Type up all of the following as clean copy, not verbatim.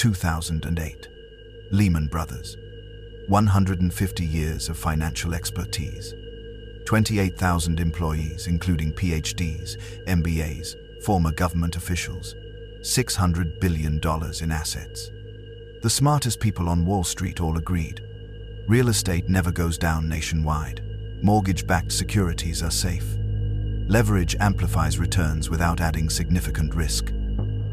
2008. Lehman Brothers. 150 years of financial expertise. 28,000 employees, including PhDs, MBAs, former government officials. $600 billion in assets. The smartest people on Wall Street all agreed. Real estate never goes down nationwide. Mortgage-backed securities are safe. Leverage amplifies returns without adding significant risk.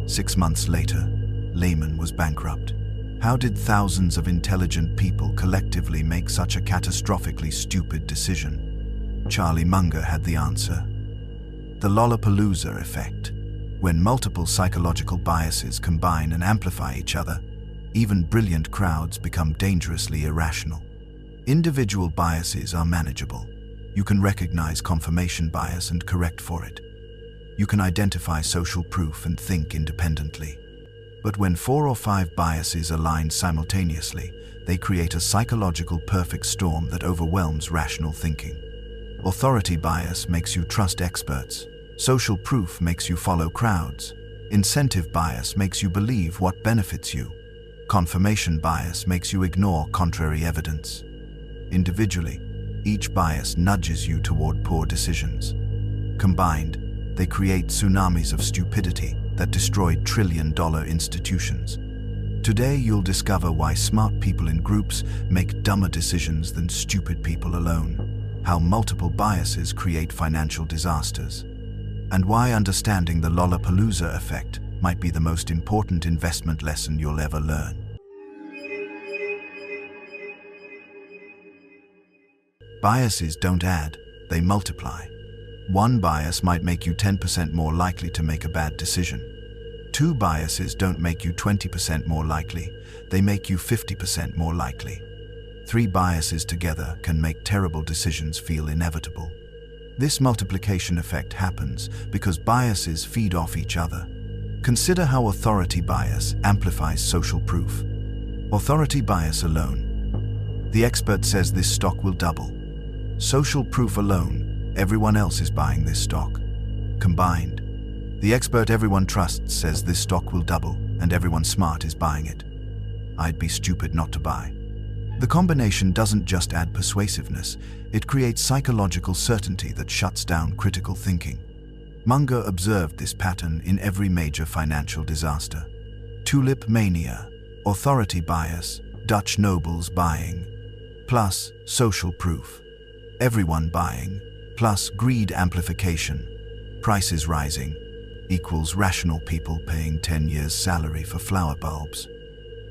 6 months later, Lehman was bankrupt. How did thousands of intelligent people collectively make such a catastrophically stupid decision? Charlie Munger had the answer. The Lollapalooza Effect. When multiple psychological biases combine and amplify each other, even brilliant crowds become dangerously irrational. Individual biases are manageable. You can recognize confirmation bias and correct for it. You can identify social proof and think independently. But when 4 or 5 biases align simultaneously, they create a psychological perfect storm that overwhelms rational thinking. Authority bias makes you trust experts. Social proof makes you follow crowds. Incentive bias makes you believe what benefits you. Confirmation bias makes you ignore contrary evidence. Individually, each bias nudges you toward poor decisions. Combined, they create tsunamis of stupidity that destroyed trillion-dollar institutions. Today, you'll discover why smart people in groups make dumber decisions than stupid people alone, how multiple biases create financial disasters, and why understanding the Lollapalooza effect might be the most important investment lesson you'll ever learn. Biases don't add, they multiply. One bias might make you 10% more likely to make a bad decision. 2 biases don't make you 20% more likely, they make you 50% more likely. 3 biases together can make terrible decisions feel inevitable. This multiplication effect happens because biases feed off each other. Consider how authority bias amplifies social proof. Authority bias alone. The expert says this stock will double. Social proof alone, everyone else is buying this stock. Combined, the expert everyone trusts says this stock will double, and everyone smart is buying it. I'd be stupid not to buy. The combination doesn't just add persuasiveness, it creates psychological certainty that shuts down critical thinking. Munger observed this pattern in every major financial disaster. Tulip mania, authority bias, Dutch nobles buying, plus social proof. Everyone buying, plus greed amplification. Prices rising, equals rational people paying 10 years' salary for flower bulbs.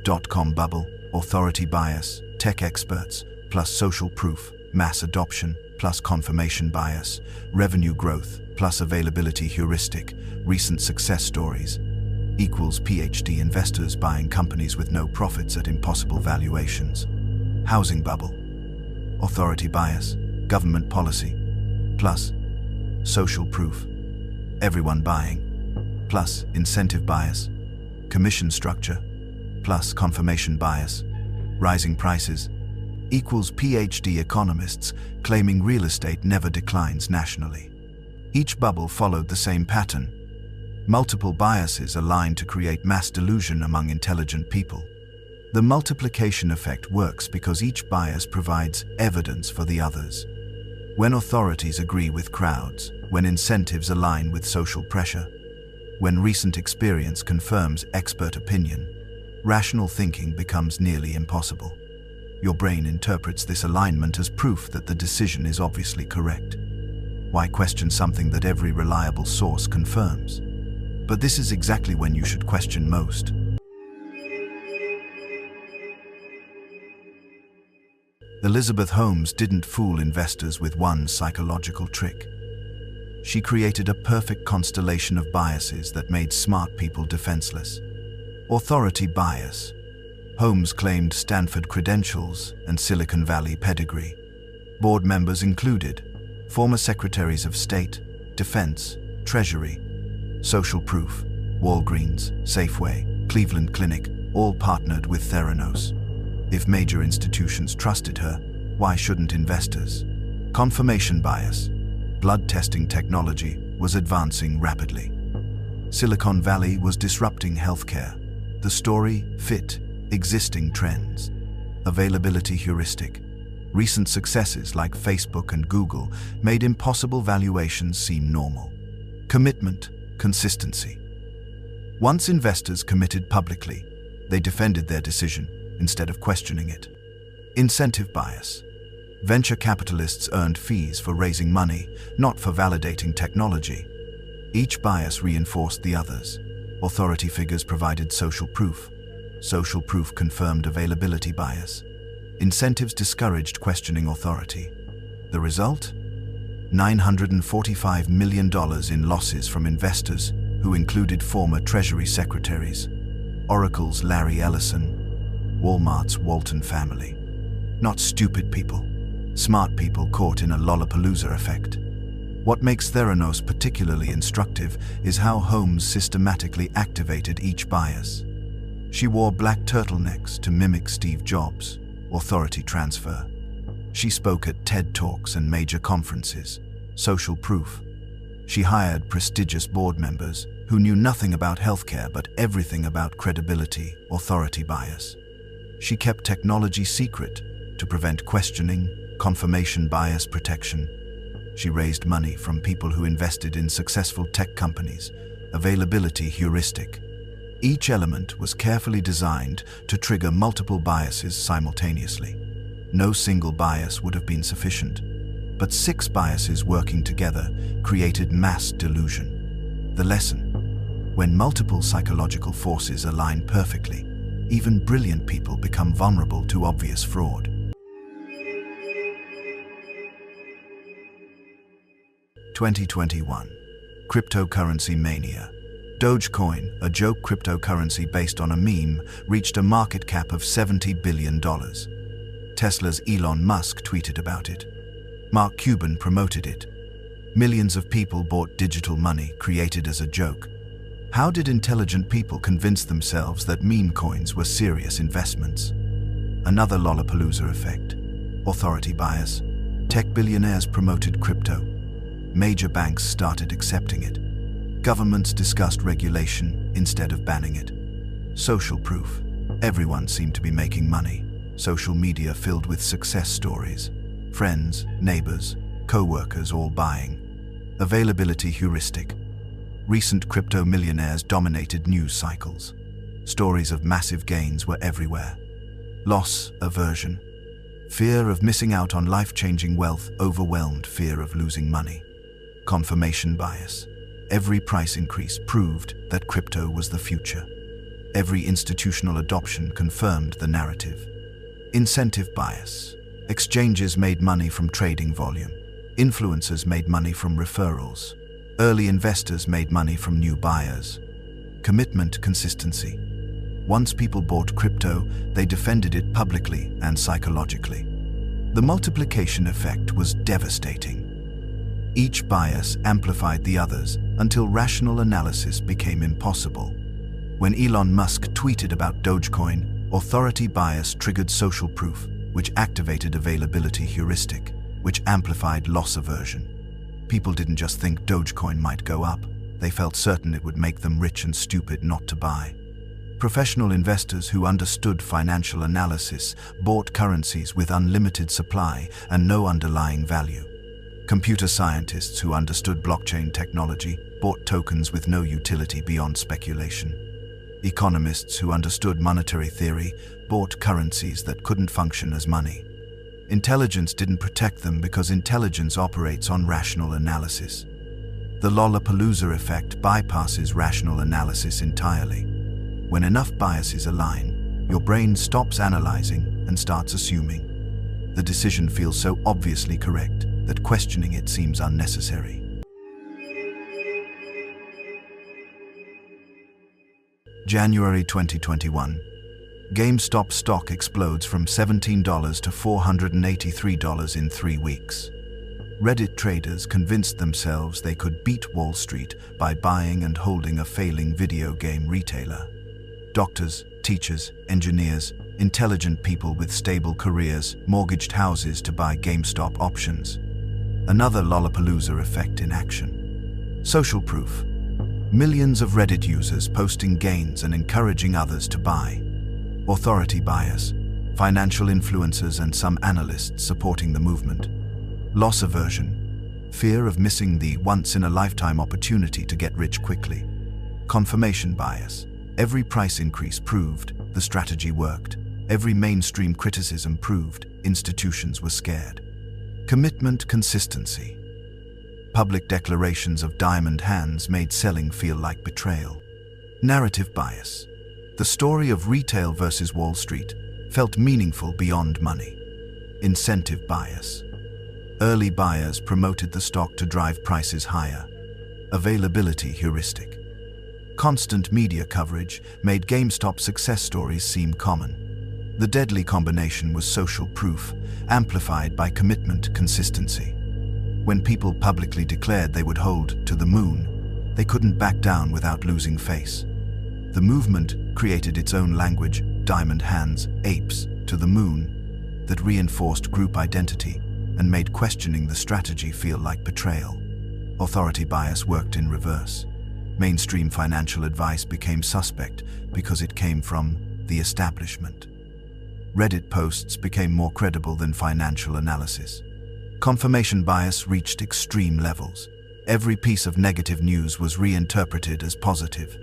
Dot-com bubble, authority bias, tech experts, plus social proof, mass adoption, plus confirmation bias, revenue growth, plus availability heuristic, recent success stories, equals PhD investors buying companies with no profits at impossible valuations. Housing bubble, authority bias, government policy, plus social proof, everyone buying, plus incentive bias, commission structure, plus confirmation bias, rising prices, equals PhD economists claiming real estate never declines nationally. Each bubble followed the same pattern. Multiple biases align to create mass delusion among intelligent people. The multiplication effect works because each bias provides evidence for the others. When authorities agree with crowds, when incentives align with social pressure, when recent experience confirms expert opinion, rational thinking becomes nearly impossible. Your brain interprets this alignment as proof that the decision is obviously correct. Why question something that every reliable source confirms? But this is exactly when you should question most. Elizabeth Holmes didn't fool investors with one psychological trick. She created a perfect constellation of biases that made smart people defenseless. Authority bias. Holmes claimed Stanford credentials and Silicon Valley pedigree. Board members included former secretaries of state, defense, treasury. Social proof. Walgreens, Safeway, Cleveland Clinic, all partnered with Theranos. If major institutions trusted her, why shouldn't investors? Confirmation bias. Blood testing technology was advancing rapidly. Silicon Valley was disrupting healthcare. The story fit existing trends. Availability heuristic. Recent successes like Facebook and Google made impossible valuations seem normal. Commitment, consistency. Once investors committed publicly, they defended their decision instead of questioning it. Incentive bias. Venture capitalists earned fees for raising money, not for validating technology. Each bias reinforced the others. Authority figures provided social proof. Social proof confirmed availability bias. Incentives discouraged questioning authority. The result? $945 million in losses from investors who included former Treasury secretaries, Oracle's Larry Ellison, Walmart's Walton family. Not stupid people, smart people caught in a Lollapalooza effect. What makes Theranos particularly instructive is how Holmes systematically activated each bias. She wore black turtlenecks to mimic Steve Jobs, authority transfer. She spoke at TED Talks and major conferences, social proof. She hired prestigious board members who knew nothing about healthcare but everything about credibility, authority bias. She kept technology secret to prevent questioning, confirmation bias protection. She raised money from people who invested in successful tech companies, availability heuristic. Each element was carefully designed to trigger multiple biases simultaneously. No single bias would have been sufficient, but 6 biases working together created mass delusion. The lesson: when multiple psychological forces align perfectly, even brilliant people become vulnerable to obvious fraud. 2021. Cryptocurrency mania. Dogecoin, a joke cryptocurrency based on a meme, reached a market cap of $70 billion. Tesla's Elon Musk tweeted about it. Mark Cuban promoted it. Millions of people bought digital money created as a joke. How did intelligent people convince themselves that meme coins were serious investments? Another Lollapalooza effect. Authority bias. Tech billionaires promoted crypto. Major banks started accepting it. Governments discussed regulation instead of banning it. Social proof. Everyone seemed to be making money. Social media filled with success stories. Friends, neighbors, co-workers all buying. Availability heuristic. Recent crypto millionaires dominated news cycles. Stories of massive gains were everywhere. Loss aversion. Fear of missing out on life-changing wealth overwhelmed fear of losing money. Confirmation bias. Every price increase proved that crypto was the future. Every institutional adoption confirmed the narrative. Incentive bias. Exchanges made money from trading volume. Influencers made money from referrals. Early investors made money from new buyers. Commitment consistency. Once people bought crypto, they defended it publicly and psychologically. The multiplication effect was devastating. Each bias amplified the others until rational analysis became impossible. When Elon Musk tweeted about Dogecoin, authority bias triggered social proof, which activated availability heuristic, which amplified loss aversion. People didn't just think Dogecoin might go up, they felt certain it would make them rich and stupid not to buy. Professional investors who understood financial analysis bought currencies with unlimited supply and no underlying value. Computer scientists who understood blockchain technology bought tokens with no utility beyond speculation. Economists who understood monetary theory bought currencies that couldn't function as money. Intelligence didn't protect them because intelligence operates on rational analysis. The Lollapalooza effect bypasses rational analysis entirely. When enough biases align, your brain stops analyzing and starts assuming. The decision feels so obviously correct that questioning it seems unnecessary. January 2021. GameStop stock explodes from $17 to $483 in 3 weeks. Reddit traders convinced themselves they could beat Wall Street by buying and holding a failing video game retailer. Doctors, teachers, engineers, intelligent people with stable careers mortgaged houses to buy GameStop options. Another Lollapalooza effect in action. Social proof. Millions of Reddit users posting gains and encouraging others to buy. Authority bias. Financial influencers and some analysts supporting the movement. Loss aversion. Fear of missing the once-in-a-lifetime opportunity to get rich quickly. Confirmation bias. Every price increase proved the strategy worked. Every mainstream criticism proved institutions were scared. Commitment consistency. Public declarations of diamond hands made selling feel like betrayal. Narrative bias. The story of retail versus Wall Street felt meaningful beyond money. Incentive bias. Early buyers promoted the stock to drive prices higher. Availability heuristic. Constant media coverage made GameStop success stories seem common. The deadly combination was social proof, amplified by commitment consistency. When people publicly declared they would hold to the moon, they couldn't back down without losing face. The movement created its own language, diamond hands, apes, to the moon, that reinforced group identity and made questioning the strategy feel like betrayal. Authority bias worked in reverse. Mainstream financial advice became suspect because it came from the establishment. Reddit posts became more credible than financial analysis. Confirmation bias reached extreme levels. Every piece of negative news was reinterpreted as positive.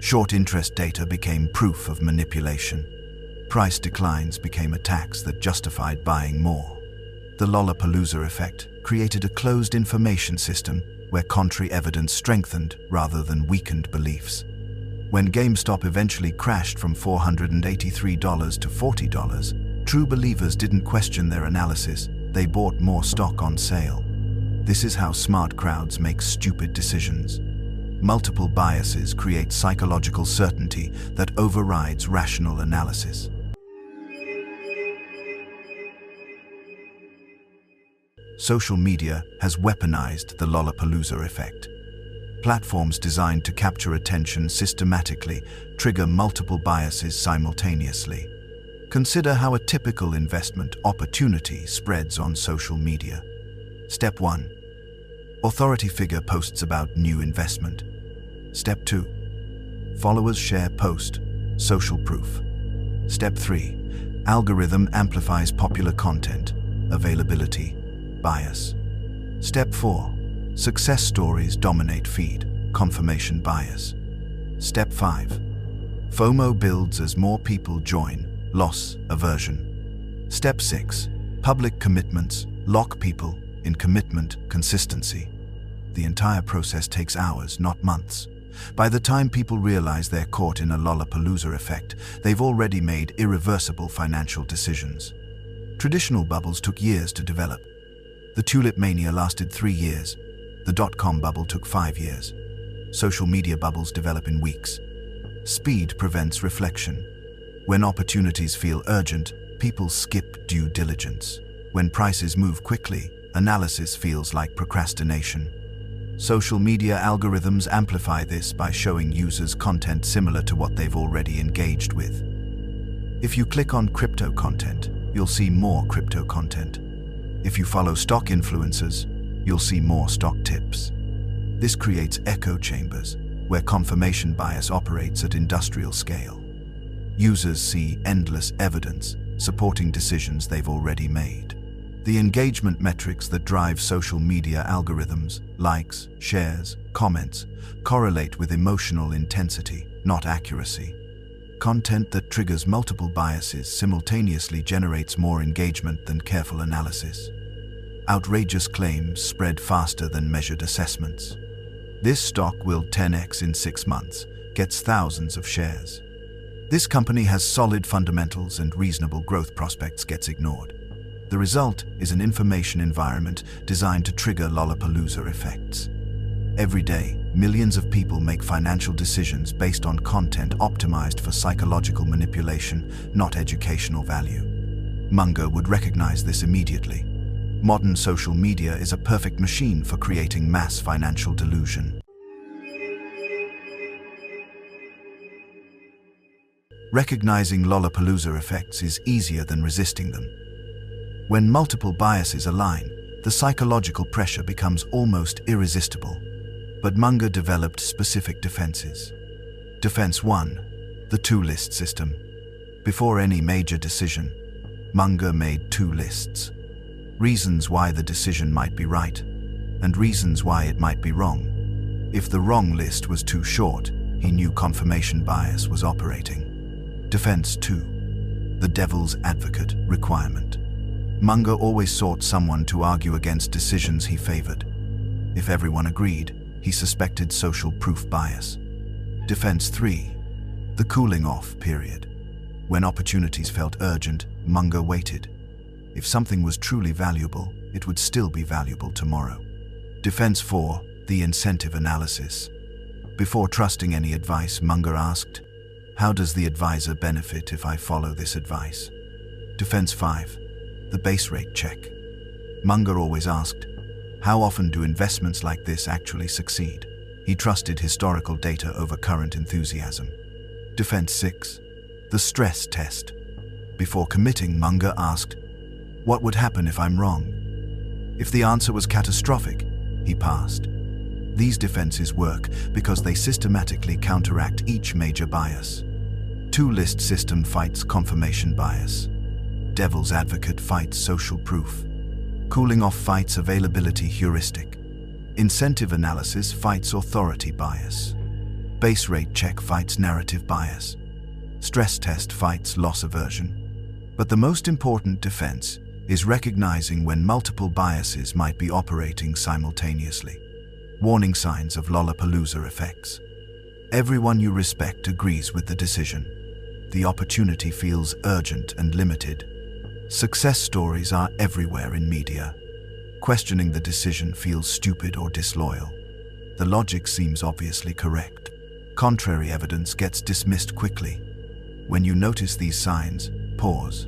Short interest data became proof of manipulation. Price declines became attacks that justified buying more. The Lollapalooza Effect created a closed information system where contrary evidence strengthened rather than weakened beliefs. When GameStop eventually crashed from $483 to $40, true believers didn't question their analysis, they bought more stock on sale. This is how smart crowds make stupid decisions. Multiple biases create psychological certainty that overrides rational analysis. Social media has weaponized the Lollapalooza effect. Platforms designed to capture attention systematically trigger multiple biases simultaneously. Consider how a typical investment opportunity spreads on social media. Step 1. Authority figure posts about new investment. Step 2. Followers share post, social proof. Step 3. Algorithm amplifies popular content, availability, bias. Step 4. Success stories dominate feed, confirmation bias. Step 5. FOMO builds as more people join, loss aversion. Step 6. Public commitments lock people in commitment consistency. The entire process takes hours, not months. By the time people realize they're caught in a Lollapalooza effect, they've already made irreversible financial decisions. Traditional bubbles took years to develop. The tulip mania lasted 3 years. The dot-com bubble took 5 years. Social media bubbles develop in weeks. Speed prevents reflection. When opportunities feel urgent, people skip due diligence. When prices move quickly, analysis feels like procrastination. Social media algorithms amplify this by showing users content similar to what they've already engaged with. If you click on crypto content, you'll see more crypto content. If you follow stock influencers, you'll see more stock tips. This creates echo chambers, where confirmation bias operates at industrial scale. Users see endless evidence supporting decisions they've already made. The engagement metrics that drive social media algorithms, likes, shares, comments, correlate with emotional intensity, not accuracy. Content that triggers multiple biases simultaneously generates more engagement than careful analysis. Outrageous claims spread faster than measured assessments. This stock will 10x in 6 months, gets thousands of shares. This company has solid fundamentals and reasonable growth prospects gets ignored. The result is an information environment designed to trigger Lollapalooza effects. Every day, millions of people make financial decisions based on content optimized for psychological manipulation, not educational value. Munger would recognize this immediately. Modern social media is a perfect machine for creating mass financial delusion. Recognizing Lollapalooza effects is easier than resisting them. When multiple biases align, the psychological pressure becomes almost irresistible. But Munger developed specific defenses. Defense 1. The two-list system. Before any major decision, Munger made two lists. Reasons why the decision might be right, and reasons why it might be wrong. If the wrong list was too short, he knew confirmation bias was operating. Defense 2. The devil's advocate requirement. Munger always sought someone to argue against decisions he favored. If everyone agreed, he suspected social proof bias. Defense 3. The cooling-off period. When opportunities felt urgent, Munger waited. If something was truly valuable, it would still be valuable tomorrow. Defense 4. The incentive analysis. Before trusting any advice, Munger asked, "How does the advisor benefit if I follow this advice?" Defense 5. The base rate check. Munger always asked, "How often do investments like this actually succeed?" He trusted historical data over current enthusiasm. Defense 6. The stress test. Before committing, Munger asked, "What would happen if I'm wrong?" If the answer was catastrophic, he passed. These defenses work because they systematically counteract each major bias. Two-list system fights confirmation bias. Devil's advocate fights social proof. Cooling off fights availability heuristic. Incentive analysis fights authority bias. Base rate check fights narrative bias. Stress test fights loss aversion. But the most important defense is recognizing when multiple biases might be operating simultaneously. Warning signs of Lollapalooza effects. Everyone you respect agrees with the decision. The opportunity feels urgent and limited. Success stories are everywhere in media. Questioning the decision feels stupid or disloyal. The logic seems obviously correct. Contrary evidence gets dismissed quickly. When you notice these signs, pause.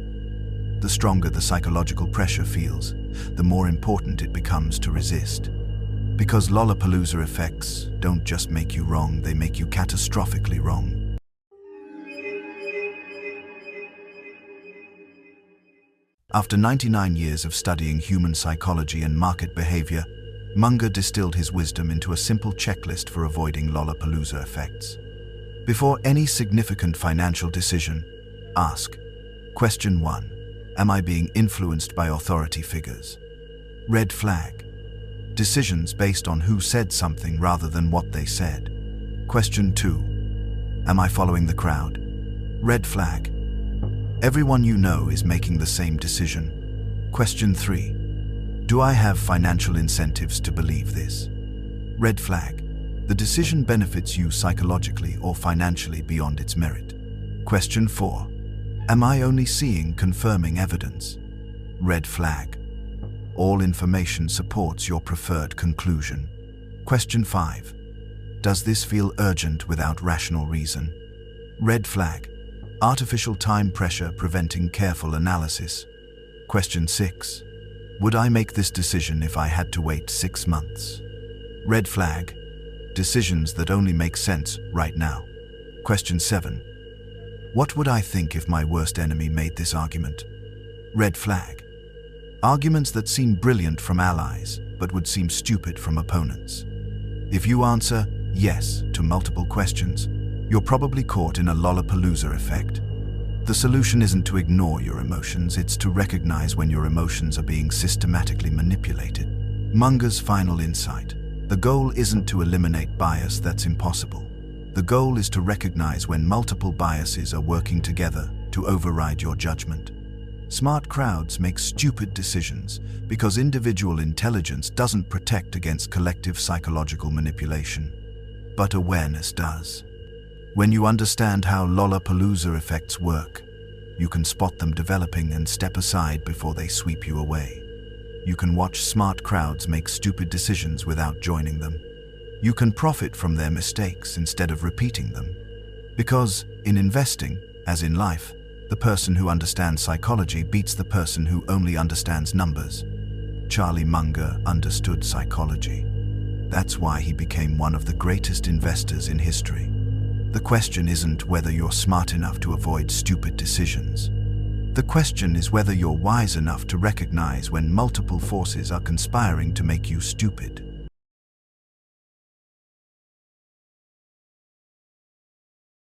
The stronger the psychological pressure feels, the more important it becomes to resist. Because Lollapalooza effects don't just make you wrong, they make you catastrophically wrong. After 99 years of studying human psychology and market behavior, Munger distilled his wisdom into a simple checklist for avoiding Lollapalooza effects. Before any significant financial decision, ask. Question 1. Am I being influenced by authority figures? Red flag. Decisions based on who said something rather than what they said. Question 2. Am I following the crowd? Red flag. Everyone you know is making the same decision. Question 3. Do I have financial incentives to believe this? Red flag. The decision benefits you psychologically or financially beyond its merit. Question 4. Am I only seeing confirming evidence? Red flag. All information supports your preferred conclusion. Question 5. Does this feel urgent without rational reason? Red flag. Artificial time pressure preventing careful analysis. Question 6. Would I make this decision if I had to wait 6 months? Red flag. Decisions that only make sense right now. Question 7. What would I think if my worst enemy made this argument? Red flag. Arguments that seem brilliant from allies, but would seem stupid from opponents. If you answer yes to multiple questions, you're probably caught in a Lollapalooza effect. The solution isn't to ignore your emotions, it's to recognize when your emotions are being systematically manipulated. Munger's final insight. The goal isn't to eliminate bias, that's impossible. The goal is to recognize when multiple biases are working together to override your judgment. Smart crowds make stupid decisions because individual intelligence doesn't protect against collective psychological manipulation. But awareness does. When you understand how Lollapalooza effects work, you can spot them developing and step aside before they sweep you away. You can watch smart crowds make stupid decisions without joining them. You can profit from their mistakes instead of repeating them. Because, in investing, as in life, the person who understands psychology beats the person who only understands numbers. Charlie Munger understood psychology. That's why he became one of the greatest investors in history. The question isn't whether you're smart enough to avoid stupid decisions. The question is whether you're wise enough to recognize when multiple forces are conspiring to make you stupid.